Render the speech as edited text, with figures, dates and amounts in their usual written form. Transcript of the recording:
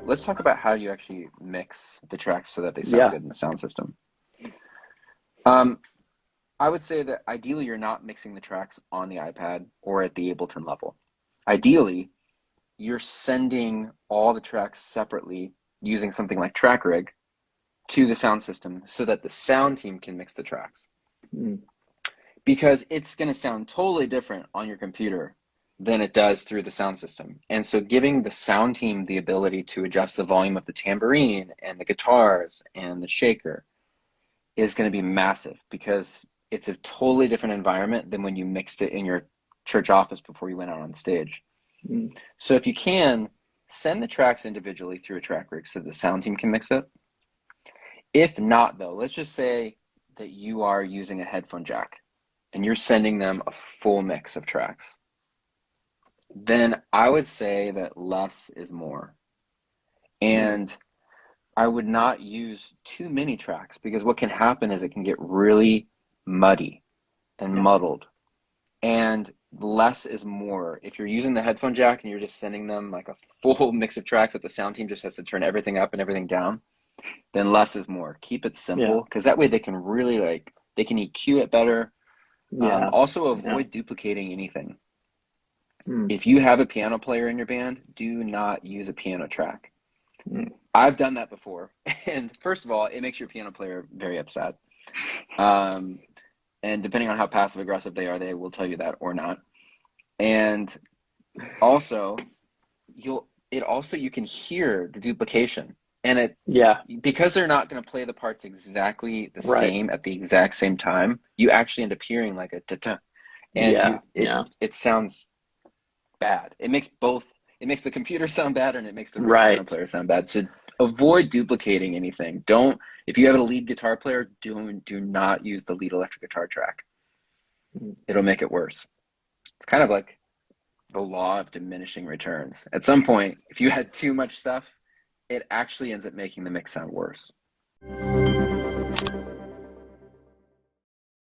let's talk about how you actually mix the tracks so that they sound Yeah. good in the sound system. Um, I would say that ideally you're not mixing the tracks on the iPad or at the Ableton level. Ideally, you're sending all the tracks separately using something like TrackRig to the sound system so that the sound team can mix the tracks. Mm. Because it's going to sound totally different on your computer than it does through the sound system. And so giving the sound team the ability to adjust the volume of the tambourine and the guitars and the shaker is going to be massive because it's a totally different environment than when you mixed it in your church office before you went out on stage. Mm. So if you can, send the tracks individually through a track rig so the sound team can mix it. If not, though, let's just say that you are using a headphone jack and you're sending them a full mix of tracks. Then I would say that less is more. And I would not use too many tracks because what can happen is it can get really muddy and Yeah. muddled. And less is more. If you're using the headphone jack and you're just sending them like a full mix of tracks that the sound team just has to turn everything up and everything down, then less is more. Keep it Yeah. simple because that way they can really they can EQ it better. Yeah. Also Yeah. avoid duplicating anything. Mm. If you have a piano player in your band, do not use a piano track. Mm. I've done that before. And first of all, it makes your piano player very upset. Um, and depending on how passive aggressive they are, they will tell you that or not. And also, you can hear the duplication. And it Yeah. because they're not going to play the parts exactly the Right. same at the exact same time, you actually end up hearing like a ta-ta. And Yeah. Yeah. it sounds bad. It makes the computer sound bad and it makes the real piano Right. player sound bad. So avoid duplicating anything. Don't If you have a lead guitar player, do not use the lead electric guitar track. Mm. It'll make it worse. It's kind of like the law of diminishing returns. At some point, if you had too much stuff, it actually ends up making the mix sound worse.